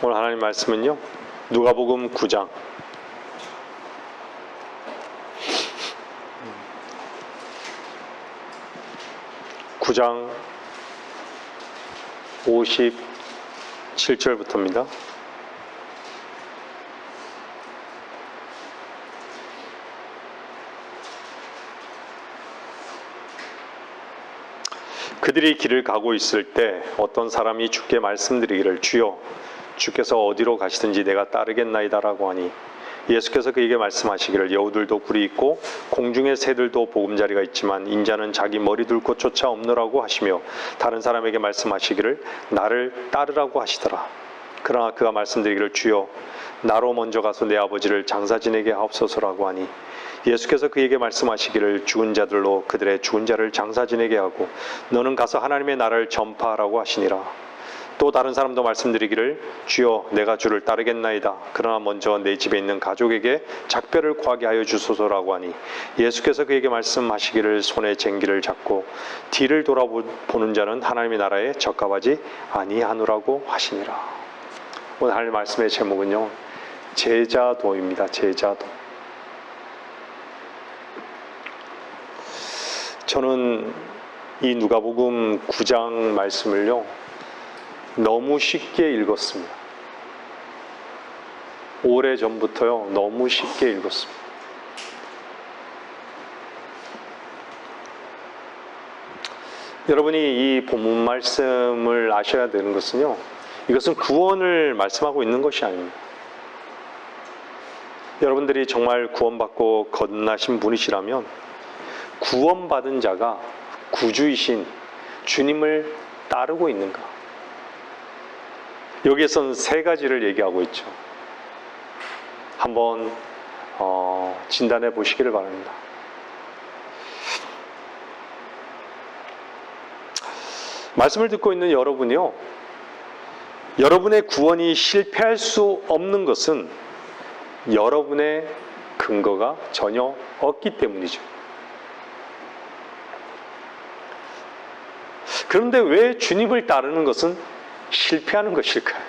오늘 하나님 말씀은요, 누가복음 9장 57절부터입니다. 그들이 길을 가고 있을 때 어떤 사람이 주께 말씀드리기를, 주여, 주께서 어디로 가시든지 내가 따르겠나이다라고 하니, 예수께서 그에게 말씀하시기를, 여우들도 굴이 있고 공중의 새들도 보금자리가 있지만 인자는 자기 머리 둘 곳조차 없노라고 하시며, 다른 사람에게 말씀하시기를 나를 따르라고 하시더라. 그러나 그가 말씀드리기를, 주여, 나로 먼저 가서 내 아버지를 장사 지내게 하옵소서라고 하니, 예수께서 그에게 말씀하시기를, 죽은 자들로 그들의 죽은 자를 장사 지내게 하고 너는 가서 하나님의 나라를 전파하라고 하시니라. 또 다른 사람도 말씀드리기를, 주여, 내가 주를 따르겠나이다. 그러나 먼저 내 집에 있는 가족에게 작별을 구하게 하여 주소서라고 하니, 예수께서 그에게 말씀하시기를, 손에 쟁기를 잡고 뒤를 돌아보는 자는 하나님의 나라에 적합하지 아니하노라고 하시니라. 오늘 할 말씀의 제목은요, 제자도입니다. 제자도. 저는 이 누가복음 9장 말씀을요, 너무 쉽게 읽었습니다. 오래전부터요, 너무 쉽게 읽었습니다. 여러분이 이 본문 말씀을 아셔야 되는 것은요, 이것은 구원을 말씀하고 있는 것이 아닙니다. 여러분들이 정말 구원받고 거듭나신 분이시라면 구원받은 자가 구주이신 주님을 따르고 있는가? 여기에서는 세 가지를 얘기하고 있죠. 한번 진단해 보시기를 바랍니다. 말씀을 듣고 있는 여러분이요, 여러분의 구원이 실패할 수 없는 것은 여러분의 근거가 전혀 없기 때문이죠. 그런데 왜 주님을 따르는 것은 실패하는 것일까요?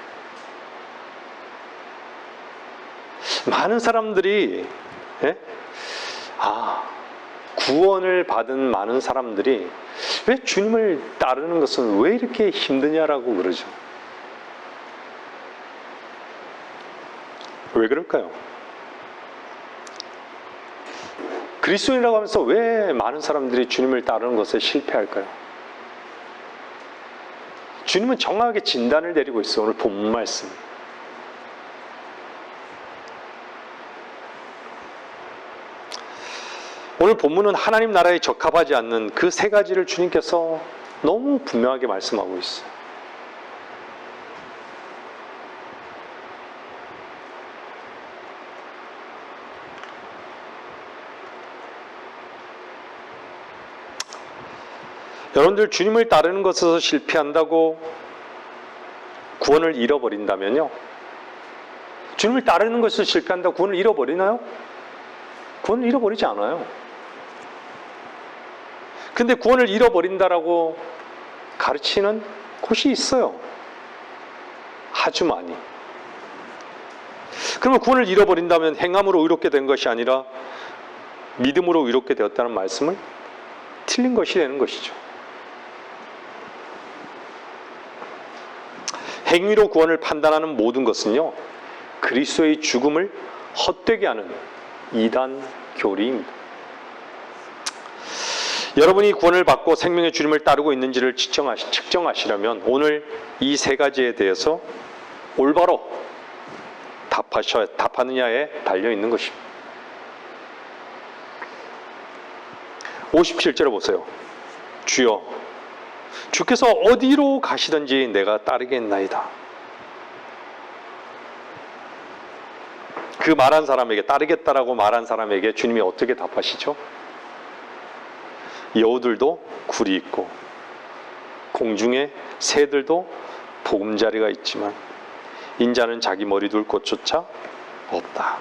많은 사람들이, 구원을 받은 많은 사람들이 왜 주님을 따르는 것은 왜 이렇게 힘드냐라고 그러죠. 왜 그럴까요? 그리스도인이라고 하면서 왜 많은 사람들이 주님을 따르는 것에 실패할까요? 주님은 정확하게 진단을 내리고 있어요. 오늘 본문 말씀. 오늘 본문은 하나님 나라에 적합하지 않는 그 세 가지를 주님께서 너무 분명하게 말씀하고 있어요. 여러분들, 주님을 따르는 것에서 실패한다고 구원을 잃어버린다면요, 주님을 따르는 것에서 실패한다고 구원을 잃어버리나요? 구원을 잃어버리지 않아요. 근데 구원을 잃어버린다라고 가르치는 곳이 있어요. 아주 많이. 그러면 구원을 잃어버린다면 행함으로 의롭게 된 것이 아니라 믿음으로 의롭게 되었다는 말씀은 틀린 것이 되는 것이죠. 행위로 구원을 판단하는 모든 것은요, 그리스도의 죽음을 헛되게 하는 이단 교리입니다. 여러분이 구원을 받고 생명의 주님을 따르고 있는지를 측정하시려면 오늘 이 세 가지에 대해서 올바로 답하느냐에 달려 있는 것입니다. 57절에 보세요. 주여, 주께서 어디로 가시든지 내가 따르겠나이다. 그 말한 사람에게, 따르겠다라고 말한 사람에게 주님이 어떻게 답하시죠? 여우들도 굴이 있고 공중의 새들도 보금자리가 있지만 인자는 자기 머리 둘 곳조차 없다.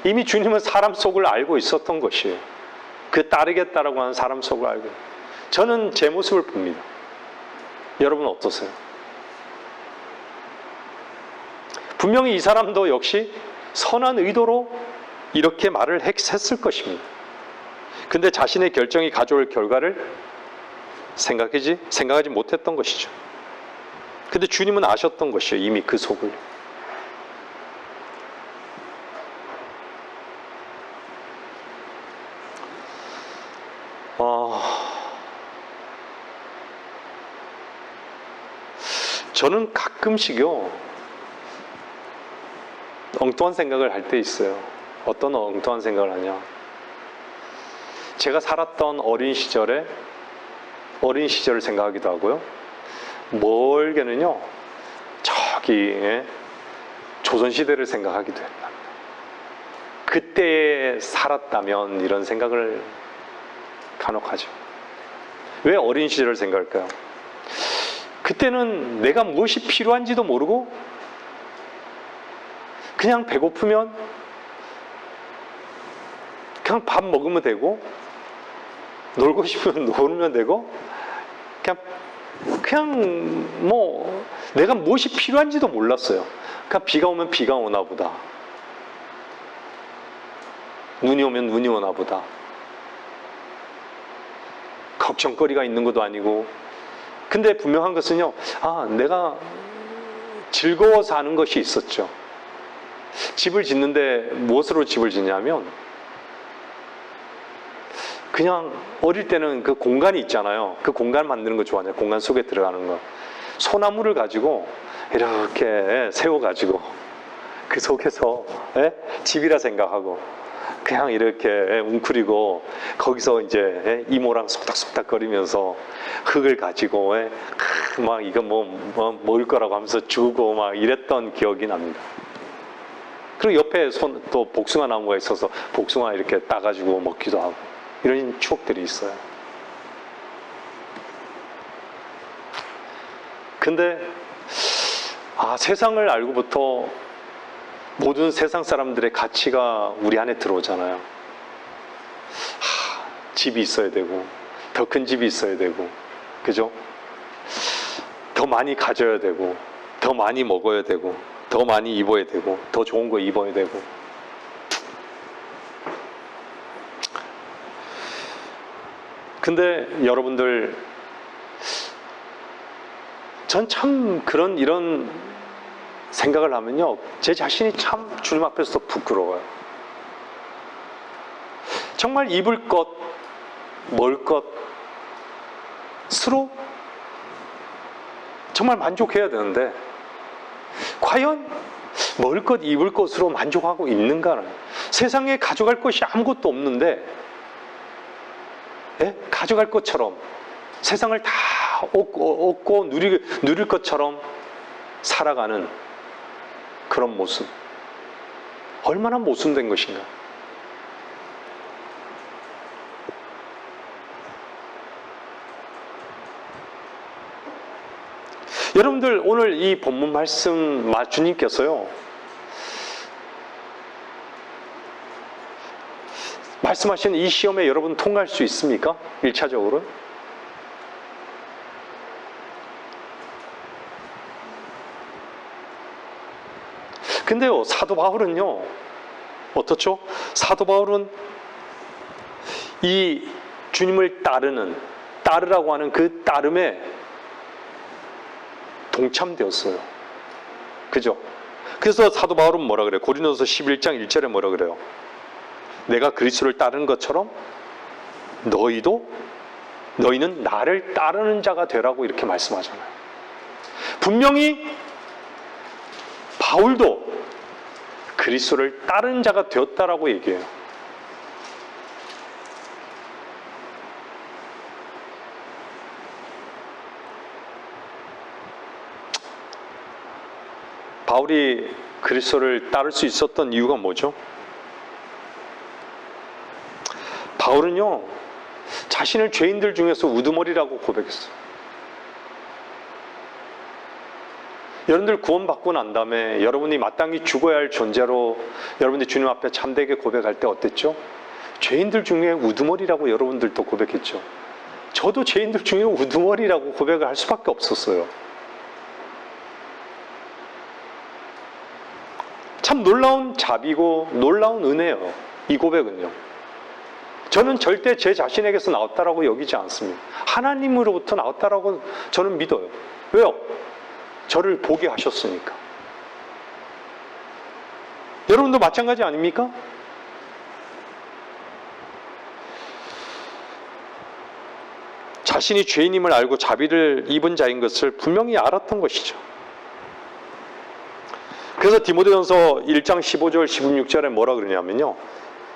이미 주님은 사람 속을 알고 있었던 것이에요. 그 따르겠다라고 하는 사람 속을 알고. 저는 제 모습을 봅니다. 여러분 어떠세요? 분명히 이 사람도 역시 선한 의도로 이렇게 말을 했을 것입니다. 근데 자신의 결정이 가져올 결과를 생각하지 못했던 것이죠. 근데 주님은 아셨던 것이에요. 이미 그 속을. 저는 가끔씩요, 엉뚱한 생각을 할 때 있어요. 어떤 엉뚱한 생각을 하냐. 제가 살았던 어린 시절을 생각하기도 하고요. 멀게는요, 저기 조선시대를 생각하기도 합니다. 그때에 살았다면 이런 생각을 간혹 하죠. 왜 어린 시절을 생각할까요? 그때는 내가 무엇이 필요한지도 모르고 그냥 배고프면 그냥 밥 먹으면 되고, 놀고 싶으면 놀면 되고, 그냥 뭐 내가 무엇이 필요한지도 몰랐어요. 그냥 비가 오면 비가 오나 보다, 눈이 오면 눈이 오나 보다, 걱정거리가 있는 것도 아니고. 근데 분명한 것은요, 내가 즐거워서 하는 것이 있었죠. 집을 짓는데 무엇으로 집을 짓냐면, 그냥 어릴 때는 그 공간이 있잖아요. 그 공간 만드는 거 좋아하잖아요. 공간 속에 들어가는 거. 소나무를 가지고 이렇게 세워가지고 그 속에서 집이라 생각하고 그냥 이렇게 웅크리고, 거기서 이제 이모랑 속닥속닥 거리면서 흙을 가지고 막 이거 먹을 거라고 하면서 주고 막 이랬던 기억이 납니다. 그리고 옆에 또 복숭아 나무가 있어서 복숭아 이렇게 따가지고 먹기도 하고, 이런 추억들이 있어요. 근데 세상을 알고부터 모든 세상 사람들의 가치가 우리 안에 들어오잖아요. 집이 있어야 되고, 더 큰 집이 있어야 되고, 그죠? 더 많이 가져야 되고, 더 많이 먹어야 되고, 더 많이 입어야 되고, 더 좋은 거 입어야 되고. 근데 여러분들, 전 참 이런 생각을 하면요, 제 자신이 참 주님 앞에서 부끄러워요. 정말 입을 것, 먹을 것으로 정말 만족해야 되는데, 과연 먹을 것, 입을 것으로 만족하고 있는가는, 세상에 가져갈 것이 아무것도 없는데 가져갈 것처럼 세상을 다 얻고 누릴 것처럼 살아가는 그런 모습, 얼마나 모순된 것인가. 여러분들, 오늘 이 본문 말씀 주님께서요, 말씀하신 이 시험에 여러분 통과할 수 있습니까? 1차적으로. 근데요, 사도 바울은요, 어떻죠? 사도 바울은 이 주님을 따르라고 하는 그 따름에 동참되었어요. 그죠? 그래서 사도 바울은 뭐라 그래요? 고린도서 11장 1절에 뭐라 그래요? 내가 그리스도를 따르는 것처럼 너희는 나를 따르는 자가 되라고 이렇게 말씀하잖아요. 분명히 바울도 그리스도를 따르는 자가 되었다라고 얘기해요. 바울이 그리스도를 따를 수 있었던 이유가 뭐죠? 바울은요, 자신을 죄인들 중에서 우두머리라고 고백했어요. 여러분들 구원받고 난 다음에 여러분이 마땅히 죽어야 할 존재로 여러분들이 주님 앞에 참되게 고백할 때 어땠죠? 죄인들 중에 우두머리라고 여러분들도 고백했죠. 저도 죄인들 중에 우두머리라고 고백을 할 수밖에 없었어요. 참 놀라운 자비고 놀라운 은혜예요. 이 고백은요. 저는 절대 제 자신에게서 나왔다라고 여기지 않습니다. 하나님으로부터 나왔다라고 저는 믿어요. 왜요? 저를 보게 하셨으니까. 여러분도 마찬가지 아닙니까? 자신이 죄인임을 알고 자비를 입은 자인 것을 분명히 알았던 것이죠. 그래서 디모데전서 1장 15절 16절에 뭐라 그러냐면요,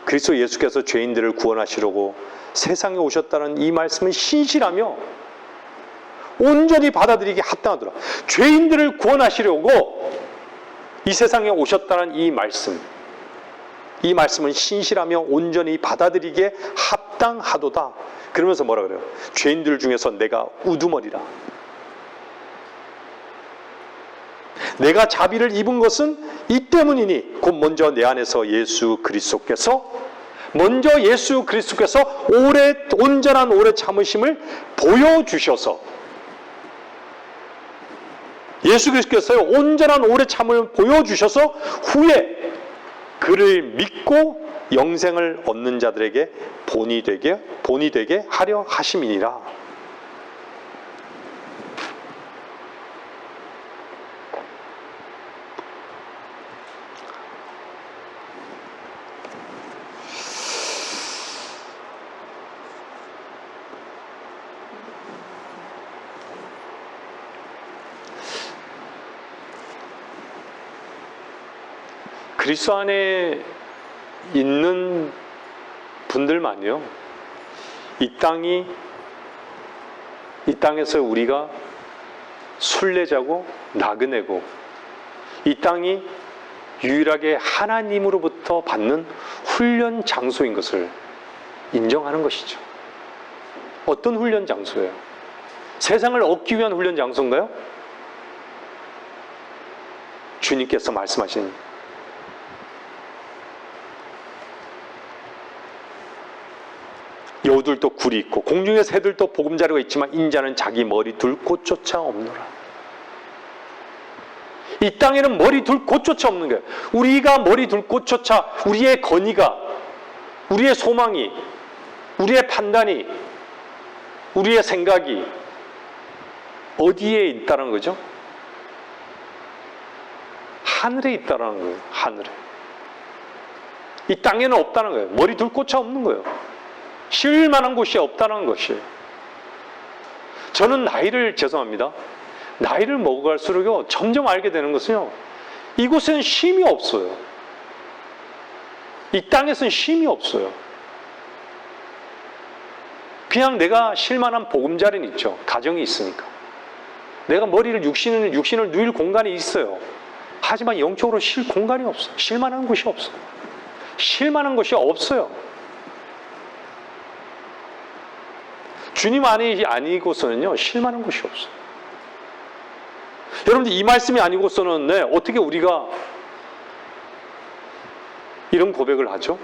그리스도 예수께서 죄인들을 구원하시려고 세상에 오셨다는 이 말씀은 신실하며 온전히 받아들이기 합당하더라. 죄인들을 구원하시려고 이 세상에 오셨다는 이 말씀은 신실하며 온전히 받아들이기에 합당하도다. 그러면서 뭐라 그래요? 죄인들 중에서 내가 우두머리라. 내가 자비를 입은 것은 이 때문이니 곧 먼저 내 안에서 예수 그리스도께서 온전한 오래 참으심을 보여주셔서, 예수 그리스도께서 온전한 오래 참음을 보여주셔서 후에 그를 믿고 영생을 얻는 자들에게 본이 되게 하려 하심이니라. 그리스도 안에 있는 분들만요, 이 땅에서 우리가 순례자고 나그네고, 이 땅이 유일하게 하나님으로부터 받는 훈련 장소인 것을 인정하는 것이죠. 어떤 훈련 장소예요? 세상을 얻기 위한 훈련 장소인가요? 주님께서 말씀하신 여우들도 굴이 있고 공중의 새들도 보금자리가 있지만 인자는 자기 머리 둘 곳조차 없노라. 이 땅에는 머리 둘 곳조차 없는 거예요. 우리가 머리 둘 곳조차, 우리의 건의가, 우리의 소망이, 우리의 판단이, 우리의 생각이 어디에 있다는 거죠? 하늘에 있다는 거예요. 하늘에. 이 땅에는 없다는 거예요. 머리 둘 곳이 없는 거예요. 쉴 만한 곳이 없다는 것이에요. 저는 죄송합니다. 나이를 먹어갈수록요, 점점 알게 되는 것은요, 이곳에는 쉼이 없어요. 이 땅에서는 쉼이 없어요. 그냥 내가 쉴 만한 보금자리는 있죠. 가정이 있으니까. 내가 육신을 누일 공간이 있어요. 하지만 영적으로 쉴 공간이 없어요. 쉴 만한 곳이 없어요. 쉴 만한 곳이 없어요. 주님 안이 아니고서는요, 쉴 만한 곳이 없어요. 여러분들, 이 말씀이 아니고서는 어떻게 우리가 이런 고백을 하죠?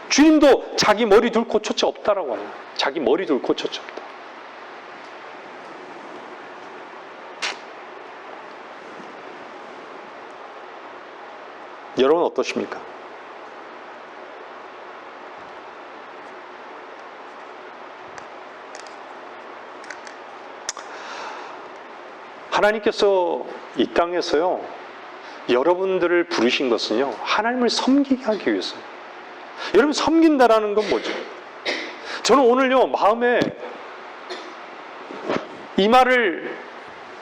주님도 자기 머리 둘 곳조차 없다라고 하네요. 자기 머리 둘 곳조차 없다. 여러분 어떠십니까? 하나님께서 이 땅에서요, 여러분들을 부르신 것은요, 하나님을 섬기게 하기 위해서요. 여러분, 섬긴다라는 건 뭐죠? 저는 오늘요, 마음에 이 말을,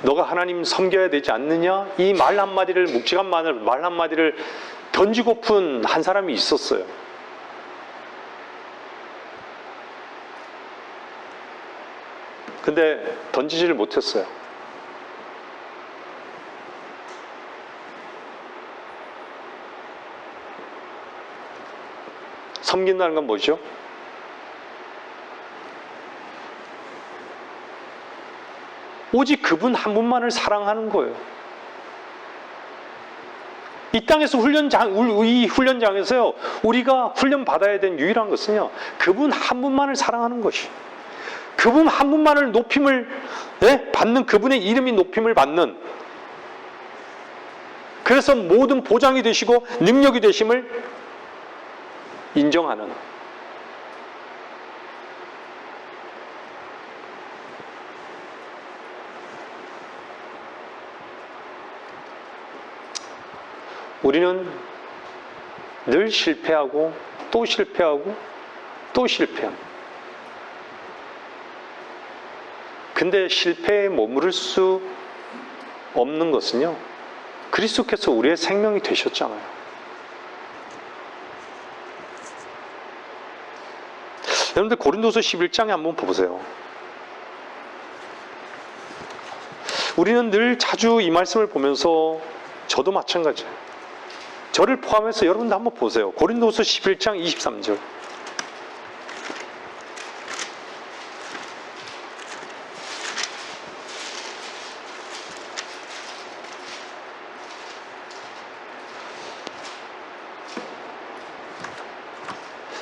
너가 하나님 섬겨야 되지 않느냐, 이 말 한마디를, 묵직한 말 한마디를 던지고픈 한 사람이 있었어요. 근데 던지지를 못했어요. 섬긴다는 건 뭐죠? 오직 그분 한 분만을 사랑하는 거예요. 이 땅에서 이 훈련장에서요, 우리가 훈련 받아야 되는 유일한 것은요, 그분 한 분만을 사랑하는 것이, 그분 한 분만을 받는, 그분의 이름이 높임을 받는, 그래서 모든 보장이 되시고 능력이 되심을 인정하는, 우리는 늘 실패하고 또 실패하고 또 실패합니다. 근데 실패에 머무를 수 없는 것은요, 그리스도께서 우리의 생명이 되셨잖아요. 여러분들 고린도서 11장에 한번 보세요. 우리는 늘 자주 이 말씀을 보면서, 저도 마찬가지예요. 저를 포함해서 여러분도 한번 보세요. 고린도서 11장 23절.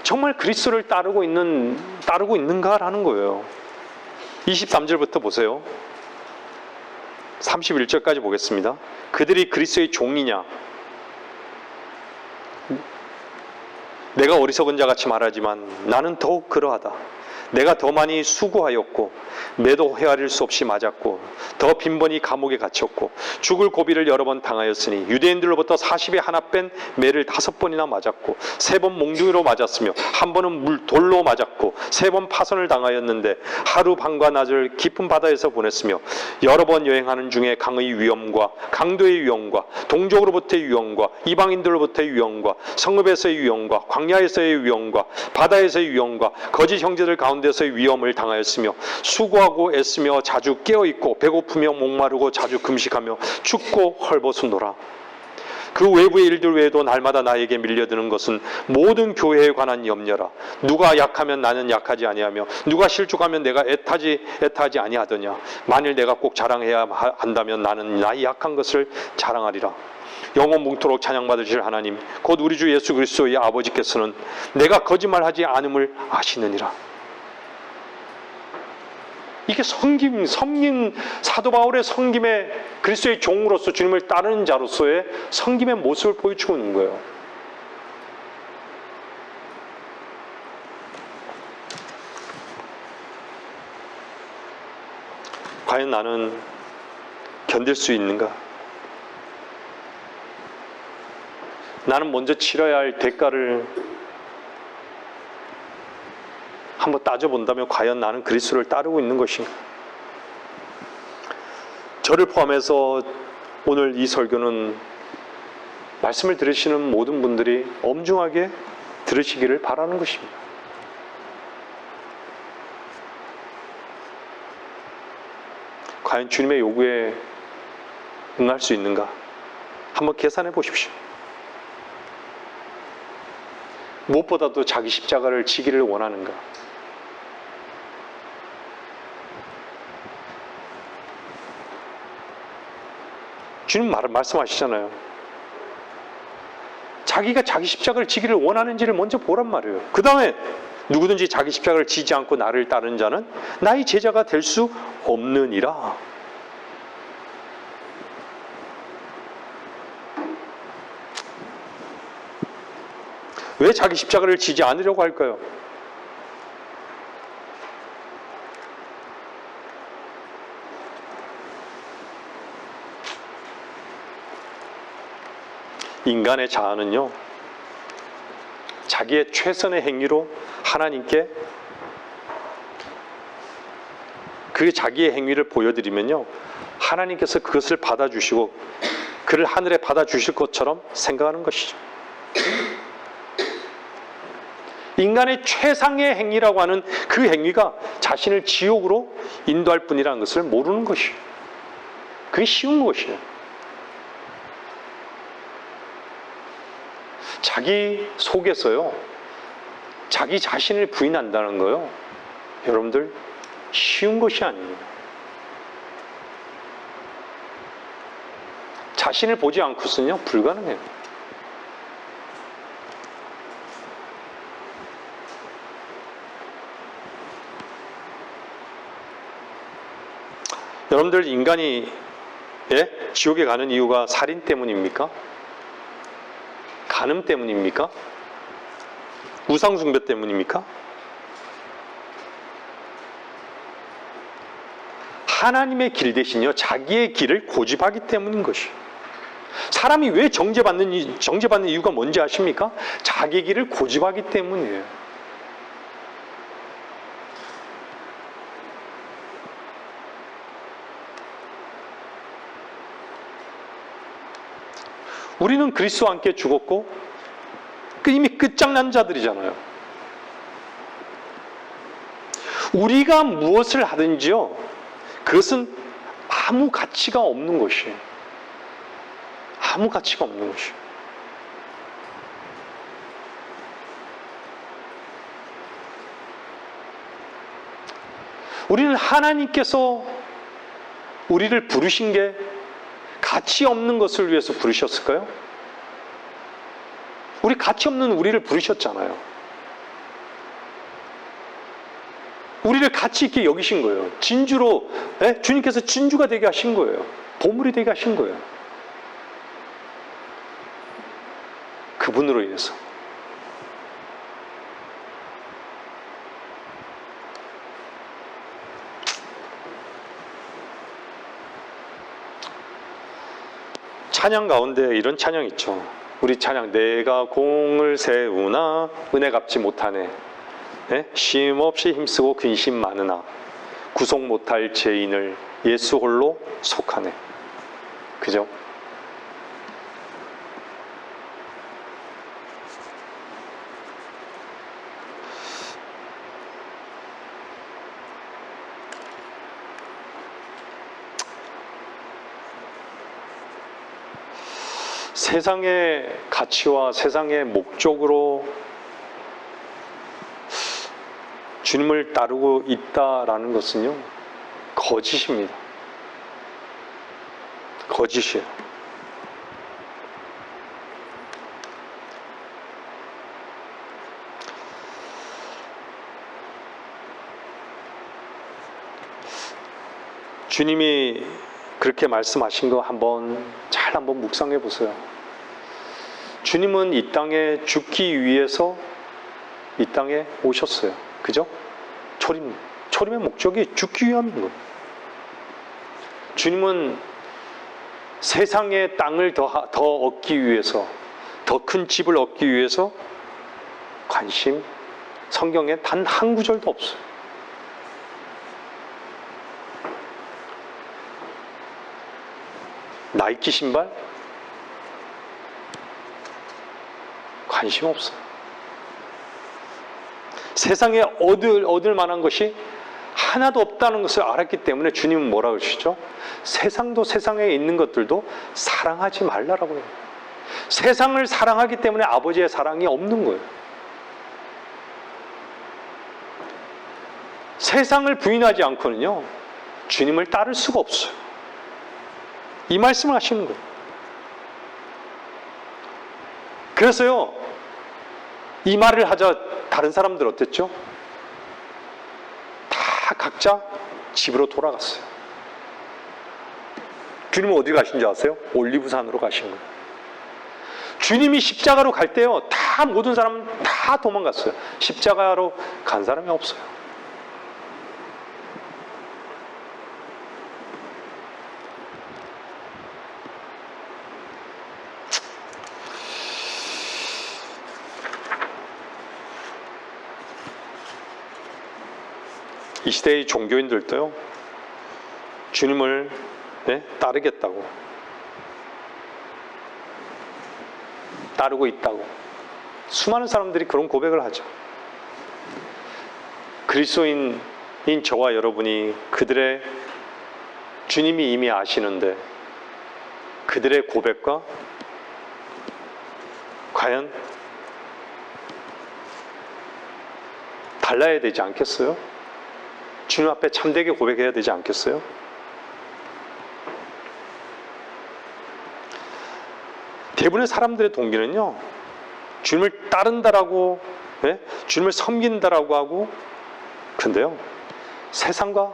정말 그리스도를 따르고 있는가라는 거예요. 23절부터 보세요. 31절까지 보겠습니다. 그들이 그리스도의 종이냐? 내가 어리석은 자같이 말하지만 나는 더욱 그러하다. 내가 더 많이 수고하였고 매도 헤아릴 수 없이 맞았고 더 빈번히 감옥에 갇혔고 죽을 고비를 여러 번 당하였으니 유대인들로부터 40에 하나 뺀 매를 5번이나 맞았고 3번 몽둥이로 맞았으며 한 번은 돌로 맞았고 3번 파선을 당하였는데 하루 밤과 낮을 깊은 바다에서 보냈으며 여러 번 여행하는 중에 강의 위험과 강도의 위험과 동족으로부터의 위험과 이방인들로부터의 위험과 성읍에서의 위험과 광야에서의 위험과 바다에서의 위험과 거짓 형제들 가운데서의 위험을 당하였으며 수고하고 애쓰며 자주 깨어있고 배고프며 목마르고 자주 금식하며 춥고 헐벗으노라. 그 외부의 일들 외에도 날마다 나에게 밀려드는 것은 모든 교회에 관한 염려라. 누가 약하면 나는 약하지 아니하며 누가 실족하면 내가 애타지 아니하더냐. 만일 내가 꼭 자랑해야 한다면 나는 나의 약한 것을 자랑하리라. 영원 뭉토록 찬양받으실 하나님 곧 우리 주 예수 그리스도의 아버지께서는 내가 거짓말하지 않음을 아시느니라. 이게 섬김, 사도 바울의 섬김의, 그리스도의 종으로서 주님을 따르는 자로서의 섬김의 모습을 보여주고 있는 거예요. 과연 나는 견딜 수 있는가? 나는 먼저 치러야 할 대가를 한번 따져본다면 과연 나는 그리스도를 따르고 있는 것인가? 저를 포함해서 오늘 이 설교는 말씀을 들으시는 모든 분들이 엄중하게 들으시기를 바라는 것입니다. 과연 주님의 요구에 응할 수 있는가? 한번 계산해 보십시오. 무엇보다도 자기 십자가를 지기를 원하는가? 주님 말씀하시잖아요. 자기가 자기 십자가를 지기를 원하는지를 먼저 보란 말이에요. 그 다음에 누구든지 자기 십자가를 지지 않고 나를 따르는 자는 나의 제자가 될 수 없느니라. 왜 자기 십자가를 지지 않으려고 할까요? 인간의 자아는요, 자기의 최선의 행위로 하나님께 그 자기의 행위를 보여드리면요, 하나님께서 그것을 받아주시고 그를 하늘에 받아주실 것처럼 생각하는 것이죠. 인간의 최상의 행위라고 하는 그 행위가 자신을 지옥으로 인도할 뿐이라는 것을 모르는 것이에요. 그게 쉬운 것이에요. 자기 속에서요, 자기 자신을 부인한다는 거요, 여러분들 쉬운 것이 아닙니다. 자신을 보지 않고서는요, 불가능해요. 여러분들 인간이 예? 지옥에 가는 이유가 살인 때문입니까? 간음 때문입니까? 우상숭배 때문입니까? 하나님의 길 대신요 자기의 길을 고집하기 때문인 것이에요. 사람이 왜 정죄받는 이유가 뭔지 아십니까? 자기 길을 고집하기 때문이에요. 우리는 그리스도와 함께 죽었고 이미 끝장난 자들이잖아요. 우리가 무엇을 하든지요 그것은 아무 가치가 없는 것이에요. 아무 가치가 없는 것이에요. 우리는 하나님께서 우리를 부르신 게 가치 없는 것을 위해서 부르셨을까요? 우리 가치 없는 우리를 부르셨잖아요. 우리를 가치 있게 여기신 거예요. 진주로, 주님께서 진주가 되게 하신 거예요. 보물이 되게 하신 거예요. 그분으로 인해서. 찬양 가운데 이런 찬양 있죠. 우리 찬양, 내가 공을 세우나 은혜 갚지 못하네. 쉼없이 힘쓰고 근심 많으나 구속 못할 죄인을 예수 홀로 속하네. 그죠? 세상의 가치와 세상의 목적으로 주님을 따르고 있다라는 것은요, 거짓입니다. 거짓이에요. 주님이 그렇게 말씀하신 거 잘 한번 묵상해 보세요. 주님은 이 땅에 죽기 위해서 이 땅에 오셨어요. 그죠? 초림의 목적이 죽기 위함인 거예요. 주님은 세상의 땅을 더 얻기 위해서, 더 큰 집을 얻기 위해서 성경에 단 한 구절도 없어요. 나이키 신발? 관심 없어요. 세상에 얻을 만한 것이 하나도 없다는 것을 알았기 때문에 주님은 뭐라고 그러시죠? 세상도 세상에 있는 것들도 사랑하지 말라라고 해요. 세상을 사랑하기 때문에 아버지의 사랑이 없는 거예요. 세상을 부인하지 않고는요, 주님을 따를 수가 없어요. 이 말씀을 하시는 거예요. 그래서요, 이 말을 하자 다른 사람들 어땠죠? 다 각자 집으로 돌아갔어요. 주님은 어디 가신 줄 아세요? 올리브산으로 가신 거예요. 주님이 십자가로 갈 때요, 모든 사람은 다 도망갔어요. 십자가로 간 사람이 없어요. 이 시대의 종교인들도요, 주님을 따르겠다고, 따르고 있다고 수많은 사람들이 그런 고백을 하죠. 그리스도인인 저와 여러분이 그들의 주님이 이미 아시는데 그들의 고백과 과연 달라야 되지 않겠어요? 주님 앞에 참되게 고백해야 되지 않겠어요? 대부분의 사람들의 동기는요, 주님을 따른다라고, 주님을 섬긴다라고 하고, 근데요, 세상과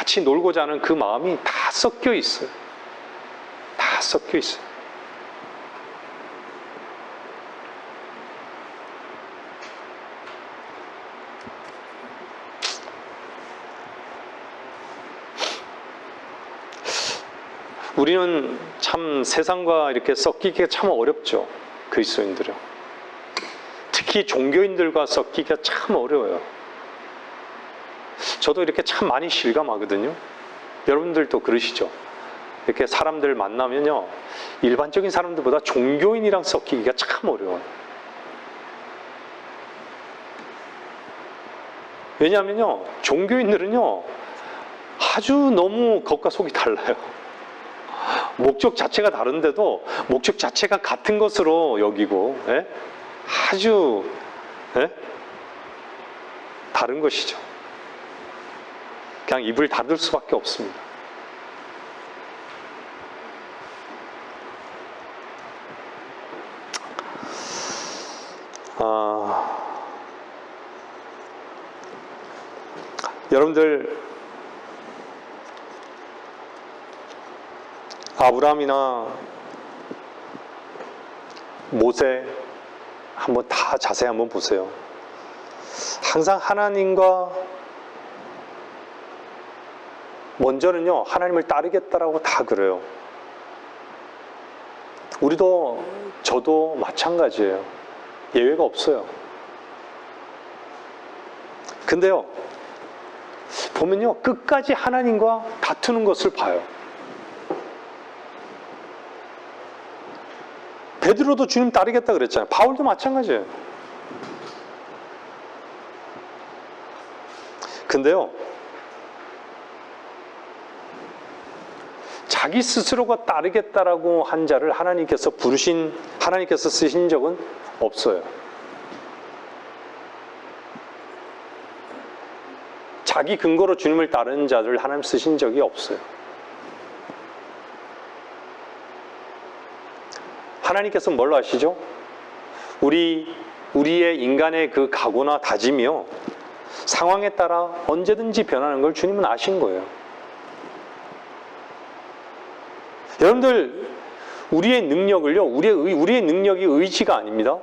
같이 놀고자 하는 그 마음이 다 섞여 있어요. 다 섞여 있어요. 우리는 참 세상과 이렇게 섞이기가 참 어렵죠. 그리스도인들은. 특히 종교인들과 섞이기가 참 어려워요. 저도 이렇게 참 많이 실감하거든요. 여러분들도 그러시죠? 이렇게 사람들 만나면요, 일반적인 사람들보다 종교인이랑 섞이기가 참 어려워요. 왜냐하면요, 종교인들은요, 아주 너무 겉과 속이 달라요. 목적 자체가 다른데도 목적 자체가 같은 것으로 여기고, 예? 아주, 예? 다른 것이죠. 그냥 입을 닫을 수밖에 없습니다. 여러분들, 아브라함이나 모세 한번 다 자세히 한번 보세요. 항상 하나님과 먼저는요, 하나님을 따르겠다라고 다 그래요. 우리도, 저도 마찬가지예요. 예외가 없어요. 근데요, 보면요, 끝까지 하나님과 다투는 것을 봐요. 베드로도 주님 따르겠다 그랬잖아요. 바울도 마찬가지예요. 근데요, 자기 스스로가 따르겠다라고 한 자를 하나님께서 쓰신 적은 없어요. 자기 근거로 주님을 따르는 자를 하나님 쓰신 적이 없어요. 하나님께서 뭘 하시죠? 우리의 인간의 그 각오나 다짐이요, 상황에 따라 언제든지 변하는 걸 주님은 아신 거예요. 여러분들, 우리의 능력을요, 우리의 능력이 의지가 아닙니다.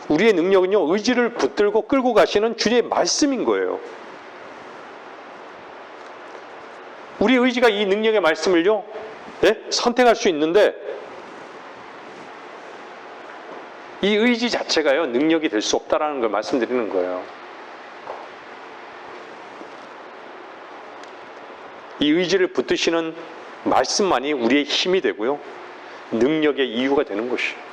우리의 능력은요, 의지를 붙들고 끌고 가시는 주의 말씀인 거예요. 우리 의지가 이 능력의 말씀을요, 예? 선택할 수 있는데, 이 의지 자체가요, 능력이 될 수 없다라는 걸 말씀드리는 거예요. 이 의지를 붙드시는 말씀만이 우리의 힘이 되고요, 능력의 이유가 되는 것이에요.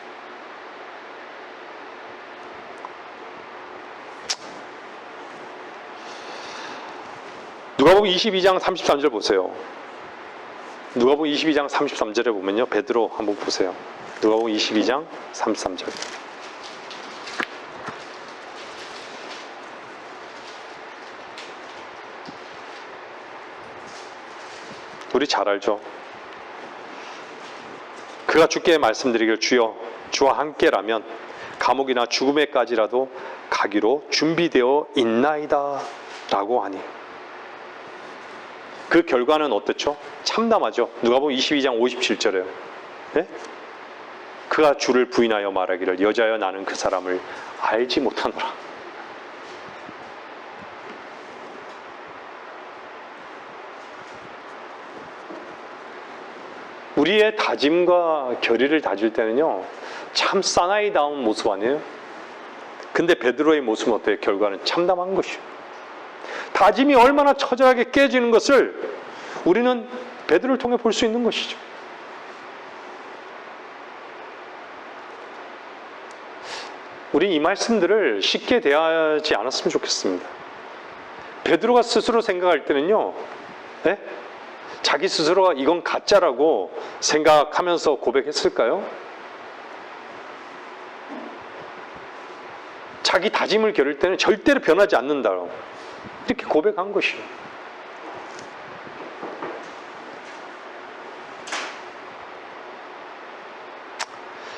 누가복음 22장 33절 보세요. 누가복음 22장 33절에 보면요, 베드로 한번 보세요. 누가복음 22장 33절. 우리 잘 알죠? 그가 주께 말씀드리길, 주여, 주와 함께라면 감옥이나 죽음에까지라도 가기로 준비되어 있나이다 라고 하니, 그 결과는 어떻죠? 참담하죠. 누가복음 22장 57절에요. 네? 그가 주를 부인하여 말하기를, 여자여 나는 그 사람을 알지 못하노라. 우리의 다짐과 결의를 다질 때는요, 참 사나이다운 모습 아니에요? 근데 베드로의 모습은 어때요? 결과는 참담한 것이에요. 다짐이 얼마나 처절하게 깨지는 것을 우리는 베드로를 통해 볼 수 있는 것이죠. 우리 이 말씀들을 쉽게 대하지 않았으면 좋겠습니다. 베드로가 스스로 생각할 때는요, 네? 자기 스스로가 이건 가짜라고 생각하면서 고백했을까요? 자기 다짐을 겨룰 때는 절대로 변하지 않는다, 이렇게 고백한 것이에요.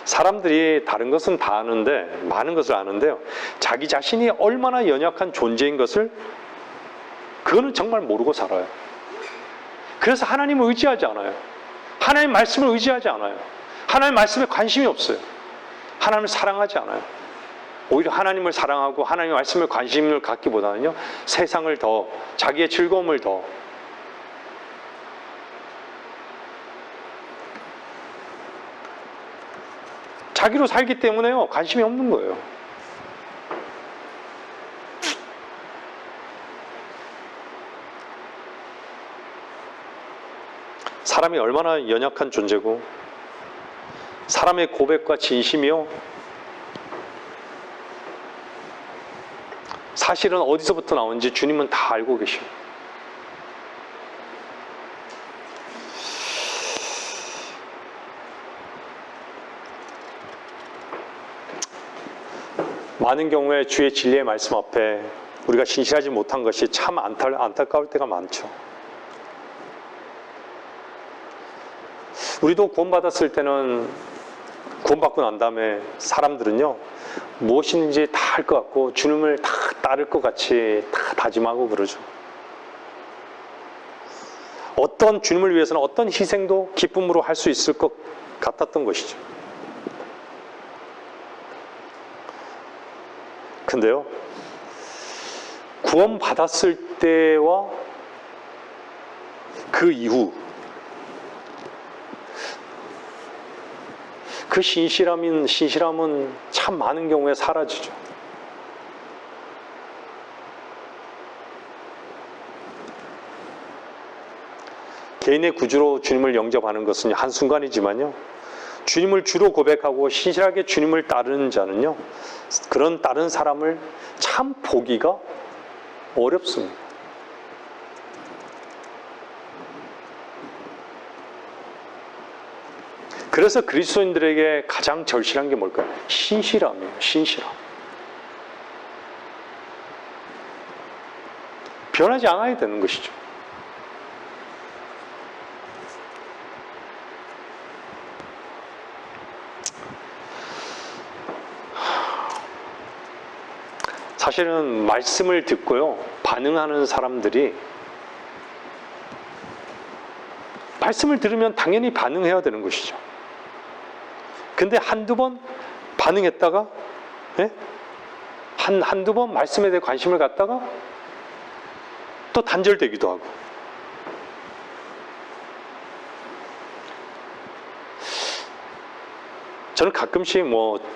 사람들이 다른 것은 다 아는데, 많은 것을 아는데요, 자기 자신이 얼마나 연약한 존재인 것을 그거는 정말 모르고 살아요. 그래서 하나님을 의지하지 않아요. 하나님 말씀을 의지하지 않아요. 하나님 말씀에 관심이 없어요. 하나님을 사랑하지 않아요. 오히려 하나님을 사랑하고 하나님의 말씀에 관심을 갖기보다는요, 세상을 더, 자기의 즐거움을 더, 자기로 살기 때문에요, 관심이 없는 거예요. 사람이 얼마나 연약한 존재고, 사람의 고백과 진심이요, 사실은 어디서부터 나오는지 주님은 다 알고 계셔요. 많은 경우에 주의 진리의 말씀 앞에 우리가 신실하지 못한 것이 참 안타까울 때가 많죠. 우리도 구원받았을 때는, 구원받고 난 다음에 사람들은요, 무엇인지 다 할 것 같고 주님을 다 따를 것 같이 다 다짐하고 그러죠. 어떤 주님을 위해서는 어떤 희생도 기쁨으로 할 수 있을 것 같았던 것이죠. 근데요, 구원받았을 때와 그 이후 그 신실함은 참 많은 경우에 사라지죠. 개인의 구주로 주님을 영접하는 것은 한순간이지만요, 주님을 주로 고백하고 신실하게 주님을 따르는 자는요, 그런 다른 사람을 참 보기가 어렵습니다. 그래서 그리스도인들에게 가장 절실한 게 뭘까요? 신실함이에요. 신실함. 변하지 않아야 되는 것이죠. 사실은 말씀을 듣고요, 반응하는 사람들이, 말씀을 들으면 당연히 반응해야 되는 것이죠. 근데 한두 번 반응했다가, 예? 한두 번 말씀에 대해 관심을 갖다가 또 단절되기도 하고. 저는 가끔씩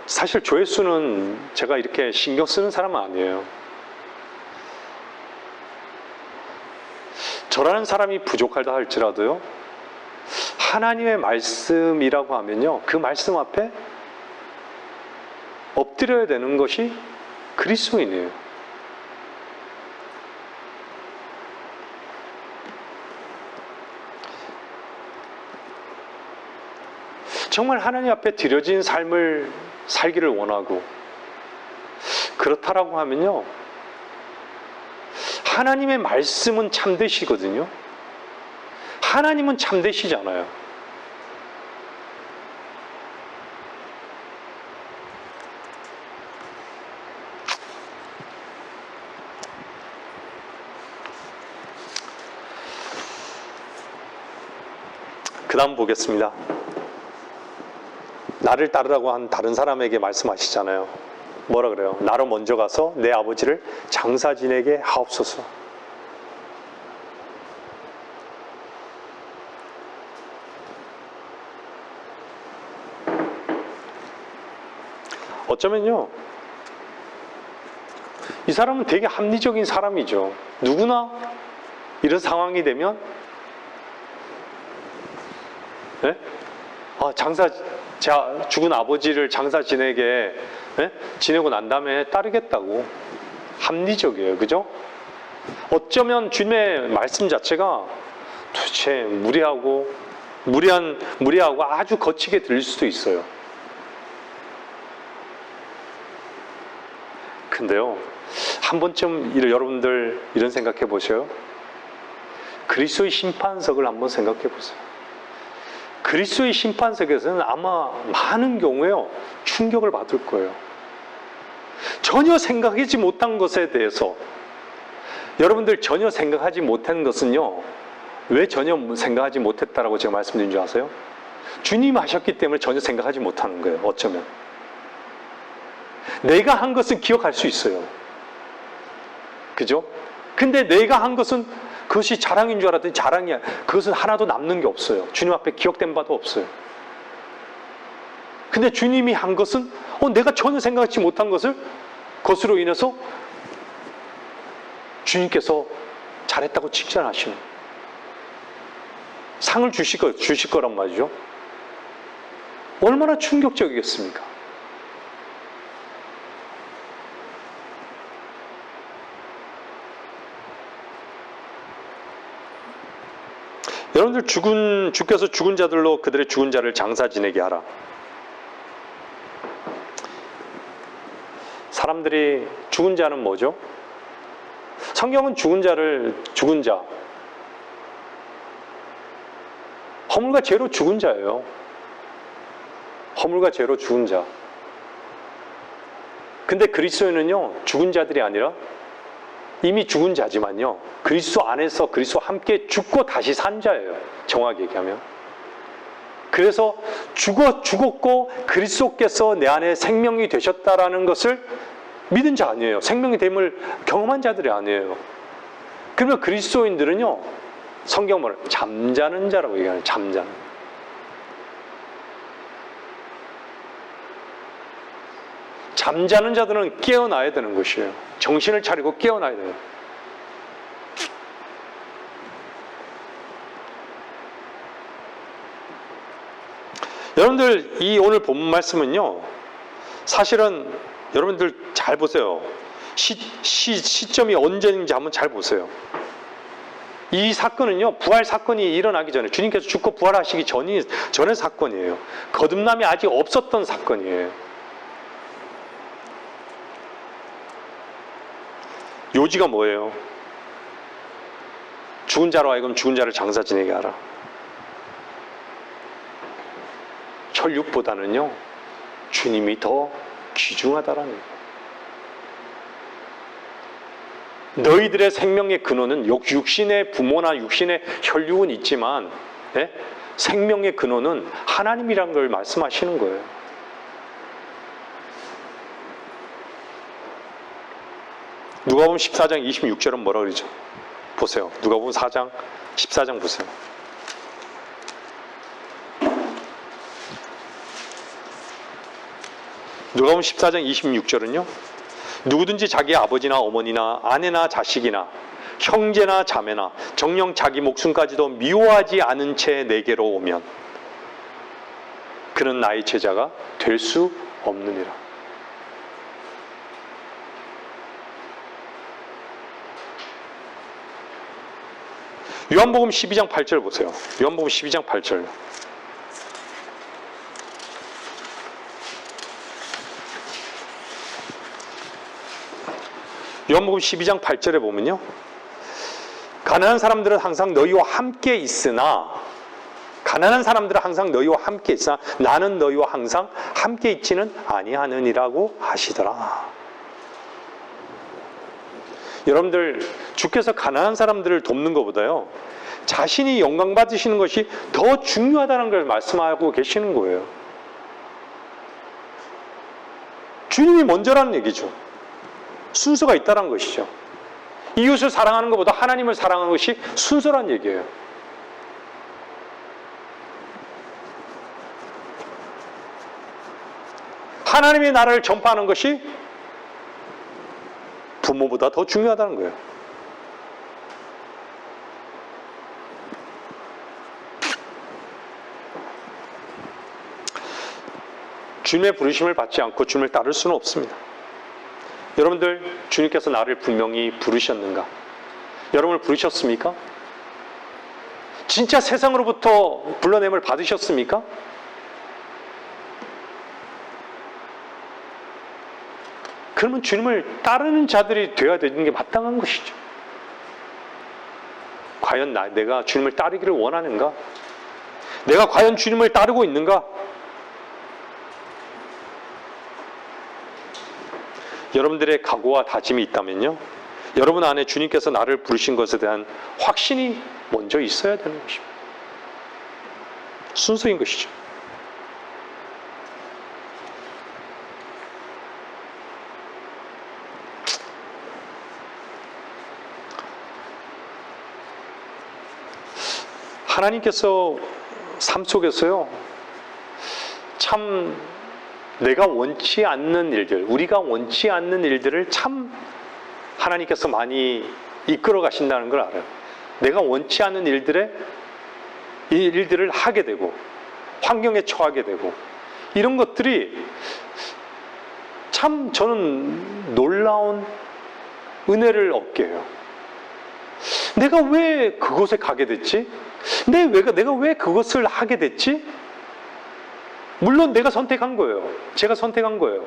사실 조회수는 제가 이렇게 신경 쓰는 사람은 아니에요. 저라는 사람이 부족하다 할지라도요, 하나님의 말씀이라고 하면요, 그 말씀 앞에 엎드려야 되는 것이 그리스도인이에요. 정말 하나님 앞에 드려진 삶을 살기를 원하고, 그렇다라고 하면요, 하나님의 말씀은 참되시거든요. 하나님은 참되시잖아요. 그 다음 보겠습니다. 나를 따르라고 한 다른 사람에게 말씀하시잖아요. 뭐라 그래요? 나로 먼저 가서 내 아버지를 장사 지내게 하옵소서. 어쩌면요, 이 사람은 되게 합리적인 사람이죠. 누구나 이런 상황이 되면, 네? 죽은 아버지를 장사 지내게, 네? 지내고 난 다음에 따르겠다고. 합리적이에요. 그죠? 어쩌면 주님의 말씀 자체가 도대체 무리하고 아주 거치게 들릴 수도 있어요. 근데요, 한 번쯤 여러분들 이런 생각해 보세요. 그리스도의 심판석을 한번 생각해 보세요. 그리스도의 심판석에서는 아마 많은 경우에요, 충격을 받을 거예요. 전혀 생각하지 못한 것에 대해서, 여러분들 전혀 생각하지 못한 것은요, 왜 전혀 생각하지 못했다라고 제가 말씀드린 줄 아세요? 주님이 하셨기 때문에 전혀 생각하지 못하는 거예요. 어쩌면 내가 한 것은 기억할 수 있어요. 그죠? 근데 내가 한 것은 그것이 자랑인 줄 알았더니 자랑이야. 그것은 하나도 남는 게 없어요. 주님 앞에 기억된 바도 없어요. 근데 주님이 한 것은 내가 전혀 생각하지 못한 것으로 인해서 주님께서 잘했다고 칭찬하시는, 상을 주실 거란 말이죠. 얼마나 충격적이겠습니까? 여러분들 주께서 죽은 자들로 그들의 죽은 자를 장사 지내게 하라. 사람들이 죽은 자는 뭐죠? 성경은 죽은 자, 허물과 죄로 죽은 자예요. 허물과 죄로 죽은 자. 근데 그리스도인은요, 죽은 자들이 아니라 이미 죽은 자지만요, 그리스도 안에서 그리스도와 함께 죽고 다시 산 자예요. 정확히 얘기하면. 그래서 죽었고 그리스도께서 내 안에 생명이 되셨다라는 것을 믿은 자 아니에요. 생명이 됨을 경험한 자들이 아니에요. 그러면 그리스도인들은요, 성경 말을 잠자는 자라고 얘기하는, 잠자는. 잠자는 자들은 깨어나야 되는 것이에요. 정신을 차리고 깨어나야 돼요. 여러분들, 이 오늘 본문 말씀은요, 사실은 여러분들 잘 보세요. 시점이 언제인지 한번 잘 보세요. 이 사건은요, 부활 사건이 일어나기 전에, 주님께서 죽고 부활하시기 전의 사건이에요. 거듭남이 아직 없었던 사건이에요. 요지가 뭐예요? 죽은 자로 하여금 죽은 자를 장사 지내게 하라. 혈육보다는요, 주님이 더 귀중하다라는 거예요. 너희들의 생명의 근원은 육신의 부모나 육신의 혈육은 있지만, 생명의 근원은 하나님이라는 걸 말씀하시는 거예요. 누가복음 14장 26절은 뭐라 그러죠? 보세요. 누가복음 4장 14장 보세요. 누가복음 14장 26절은요, 누구든지 자기 아버지나 어머니나 아내나 자식이나 형제나 자매나 정녕 자기 목숨까지도 미워하지 않은 채 내게로 오면 그는 나의 제자가 될 수 없느니라. 요한복음 12장 8절 보세요. 요한복음 12장 8절. 요한복음 12장 8절에 보면요, 가난한 사람들은 항상 너희와 함께 있으나 나는 너희와 항상 함께 있지는 아니하느니라고 하시더라. 여러분들, 주께서 가난한 사람들을 돕는 것보다요, 자신이 영광 받으시는 것이 더 중요하다는 걸 말씀하고 계시는 거예요. 주님이 먼저라는 얘기죠. 순서가 있다는 것이죠. 이웃을 사랑하는 것보다 하나님을 사랑하는 것이 순서란 얘기예요. 하나님의 나라를 전파하는 것이 부모보다 더 중요하다는 거예요. 주님의 부르심을 받지 않고 주님을 따를 수는 없습니다. 여러분들, 주님께서 나를 분명히 부르셨는가? 여러분을 부르셨습니까? 진짜 세상으로부터 불러냄을 받으셨습니까? 그러면 주님을 따르는 자들이 되어야 되는 게 마땅한 것이죠. 과연 내가 주님을 따르기를 원하는가? 내가 과연 주님을 따르고 있는가? 여러분들의 각오와 다짐이 있다면요, 여러분 안에 주님께서 나를 부르신 것에 대한 확신이 먼저 있어야 되는 것입니다. 순서인 것이죠. 하나님께서 삶 속에서요, 참 내가 원치 않는 일들, 우리가 원치 않는 일들을 참 하나님께서 많이 이끌어 가신다는 걸 알아요. 내가 원치 않는 일들을 하게 되고 환경에 처하게 되고 이런 것들이 참 저는 놀라운 은혜를 얻게 해요. 내가 왜 그곳에 가게 됐지? 내가 왜 그것을 하게 됐지? 물론 내가 선택한 거예요. 제가 선택한 거예요.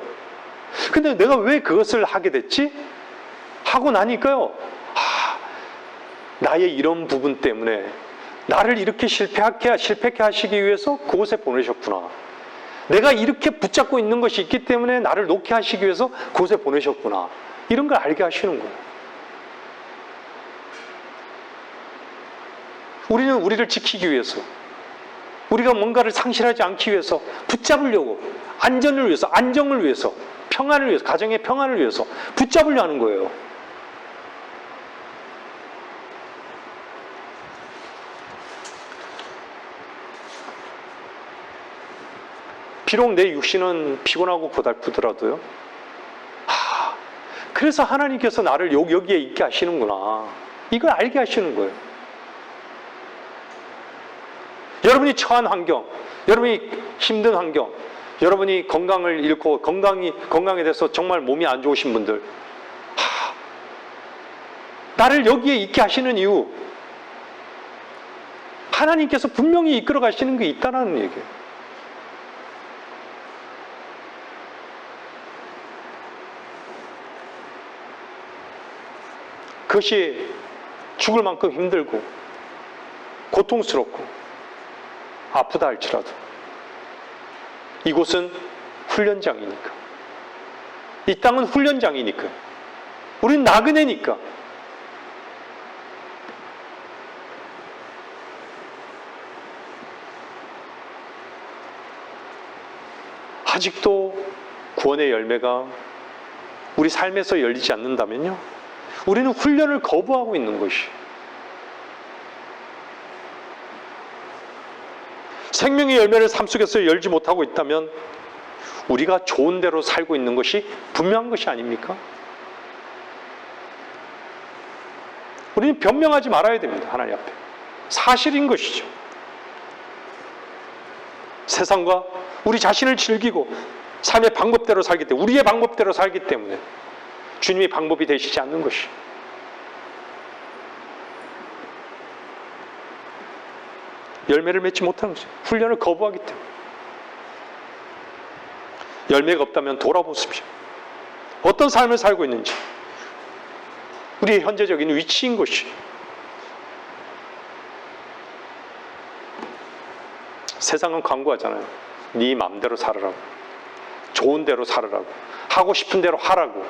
근데 내가 왜 그것을 하게 됐지? 하고 나니까요, 나의 이런 부분 때문에 나를 이렇게 실패하게 하시기 위해서 그곳에 보내셨구나. 내가 이렇게 붙잡고 있는 것이 있기 때문에 나를 놓게 하시기 위해서 그곳에 보내셨구나. 이런 걸 알게 하시는 거예요. 우리는 우리를 지키기 위해서, 우리가 뭔가를 상실하지 않기 위해서, 붙잡으려고, 안전을 위해서, 안정을 위해서, 평안을 위해서, 가정의 평안을 위해서 붙잡으려 하는 거예요. 비록 내 육신은 피곤하고 고달프더라도요, 그래서 하나님께서 나를 여기에 있게 하시는구나. 이걸 알게 하시는 거예요. 여러분이 처한 환경, 여러분이 힘든 환경, 여러분이 건강을 잃고 건강에 대해서 정말 몸이 안 좋으신 분들, 나를 여기에 있게 하시는 이유, 하나님께서 분명히 이끌어 가시는 게 있다는 얘기예요. 그것이 죽을 만큼 힘들고 고통스럽고 아프다 할지라도 이곳은 훈련장이니까, 이 땅은 훈련장이니까, 우린 나그네니까, 아직도 구원의 열매가 우리 삶에서 열리지 않는다면요, 우리는 훈련을 거부하고 있는 것이, 생명의 열매를 삶 속에서 열지 못하고 있다면 우리가 좋은 대로 살고 있는 것이 분명한 것이 아닙니까? 우리는 변명하지 말아야 됩니다. 하나님 앞에 사실인 것이죠. 세상과 우리 자신을 즐기고 삶의 방법대로 살기 때문에, 우리의 방법대로 살기 때문에 주님이 방법이 되시지 않는 것이, 열매를 맺지 못하는 것이, 훈련을 거부하기 때문에. 열매가 없다면 돌아보십시오. 어떤 삶을 살고 있는지, 우리의 현재적인 위치인 것이. 세상은 광고하잖아요. 네 맘대로 살으라고, 좋은 대로 살으라고, 하고 싶은 대로 하라고.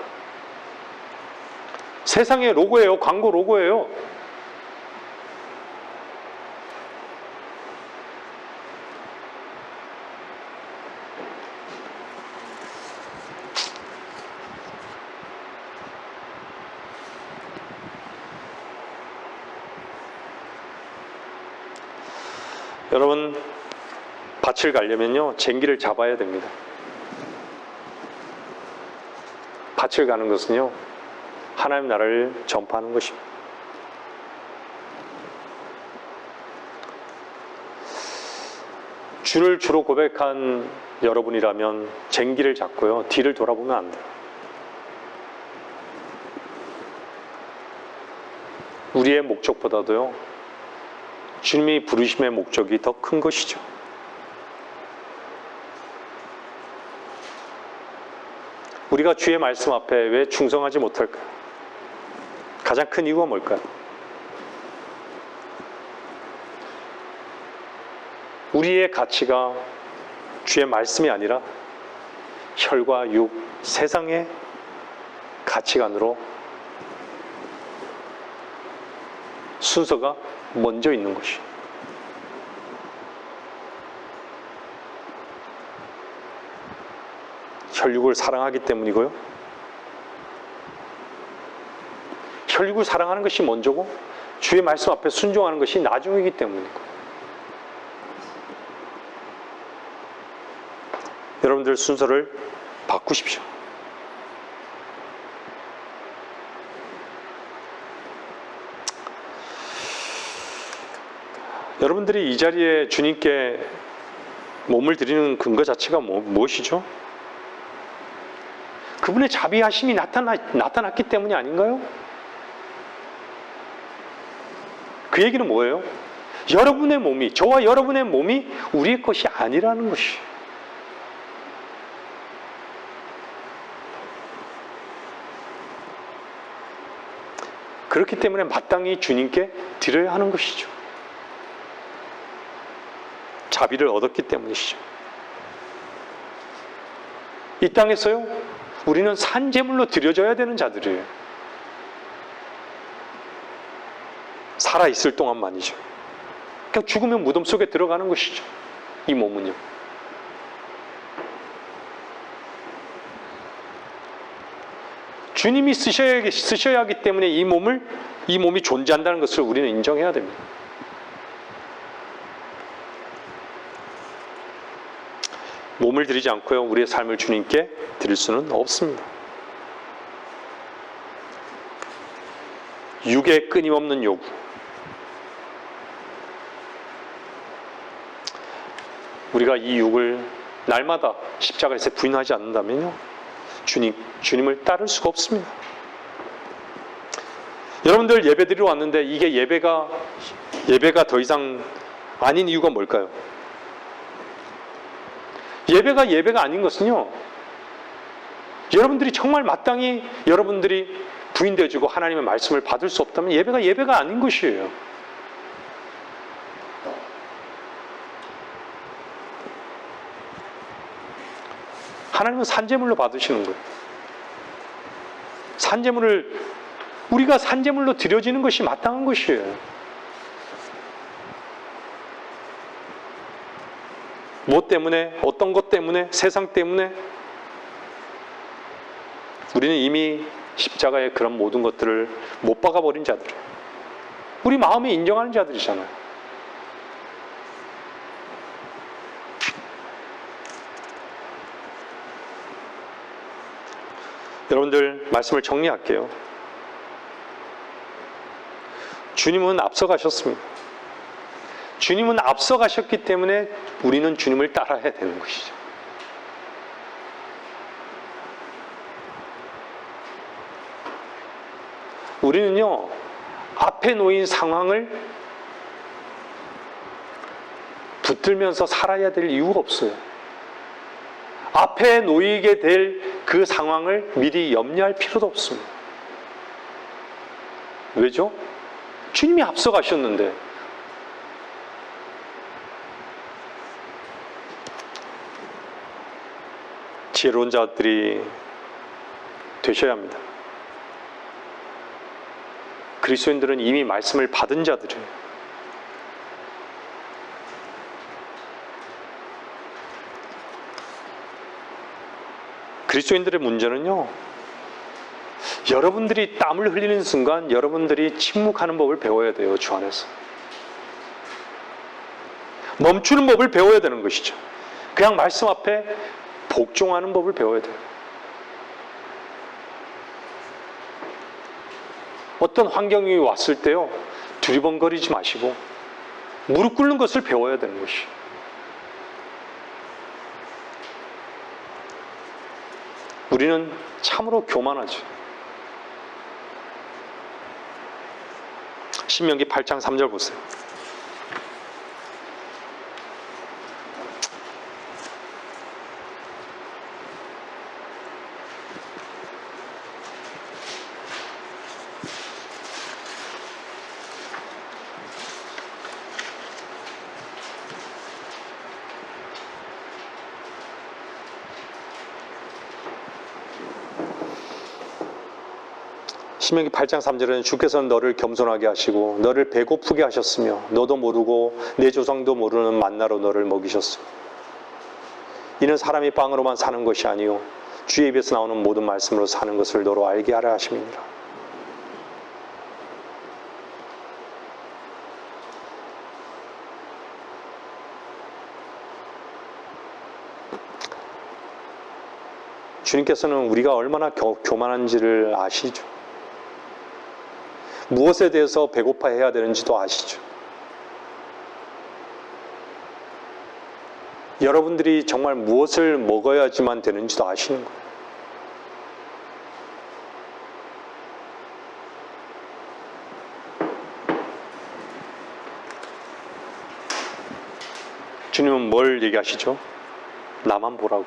세상의 로고예요. 광고 로고예요. 여러분, 밭을 가려면요, 쟁기를 잡아야 됩니다. 밭을 가는 것은요, 하나님 나라를 전파하는 것입니다. 주를 주로 고백한 여러분이라면 쟁기를 잡고요, 뒤를 돌아보면 안 돼요. 우리의 목적보다도요, 주님이 부르심의 목적이 더 큰 것이죠. 우리가 주의 말씀 앞에 왜 충성하지 못할까요? 가장 큰 이유가 뭘까요? 우리의 가치가 주의 말씀이 아니라 혈과 육, 세상의 가치관으로 순서가 먼저 있는 것이. 혈육을 사랑하기 때문이고요. 혈육을 사랑하는 것이 먼저고 주의 말씀 앞에 순종하는 것이 나중이기 때문이고. 여러분들 순서를 바꾸십시오. 여러분들이 이 자리에 주님께 몸을 드리는 근거 자체가 무엇이죠? 그분의 자비하심이 나타났기 때문이 아닌가요? 그 얘기는 뭐예요? 여러분의 몸이, 저와 여러분의 몸이 우리의 것이 아니라는 것이. 그렇기 때문에 마땅히 주님께 드려야 하는 것이죠. 자비를 얻었기 때문이시죠. 이 땅에서요, 우리는 산제물로 드려져야 되는 자들이에요. 살아있을 동안만이죠. 그러니까 죽으면 무덤 속에 들어가는 것이죠. 이 몸은요. 주님이 쓰셔야 하기 때문에 이 몸이 존재한다는 것을 우리는 인정해야 됩니다. 몸을 드리지 않고요, 우리의 삶을 주님께 드릴 수는 없습니다. 육의 끊임없는 요구. 우리가 이 육을 날마다 십자가에서 부인하지 않는다면요, 주님을 따를 수가 없습니다. 여러분들 예배 드리러 왔는데 이게 예배가 더 이상 아닌 이유가 뭘까요? 예배가 아닌 것은요, 여러분들이 정말 마땅히 여러분들이 부인되어지고 하나님의 말씀을 받을 수 없다면 예배가 아닌 것이에요. 하나님은 산제물로 받으시는 거예요. 우리가 산제물로 드려지는 것이 마땅한 것이에요. 뭐 때문에, 어떤 것 때문에, 세상 때문에 우리는 이미 십자가의 그런 모든 것들을 못 박아버린 자들이에요. 우리 마음에 인정하는 자들이잖아요. 여러분들 말씀을 정리할게요. 주님은 앞서가셨습니다. 주님은 앞서가셨기 때문에 우리는 주님을 따라야 되는 것이죠. 우리는요, 앞에 놓인 상황을 붙들면서 살아야 될 이유가 없어요. 앞에 놓이게 될 그 상황을 미리 염려할 필요도 없습니다. 왜죠? 주님이 앞서가셨는데. 지혜로운 자들이 되셔야 합니다. 그리스도인들은 이미 말씀을 받은 자들이에요. 그리스도인들의 문제는요, 여러분들이 땀을 흘리는 순간 여러분들이 침묵하는 법을 배워야 돼요. 주 안에서 멈추는 법을 배워야 되는 것이죠. 그냥 말씀 앞에 복종하는 법을 배워야 돼요. 어떤 환경이 왔을 때요, 두리번거리지 마시고 무릎 꿇는 것을 배워야 되는 것이에요. 우리는 참으로 교만하죠. 신명기 8장 3절 보세요. 신명기 8장 3절에는 주께서는 너를 겸손하게 하시고 너를 배고프게 하셨으며 너도 모르고 내 조상도 모르는 만나로 너를 먹이셨으며 이는 사람이 빵으로만 사는 것이 아니요 주의 입에서 나오는 모든 말씀으로 사는 것을 너로 알게 하려 하심이니라. 주님께서는 우리가 얼마나 교만한지를 아시죠. 무엇에 대해서 배고파해야 되는지도 아시죠. 여러분들이 정말 무엇을 먹어야지만 되는지도 아시는 거예요. 주님은 뭘 얘기하시죠? 나만 보라고.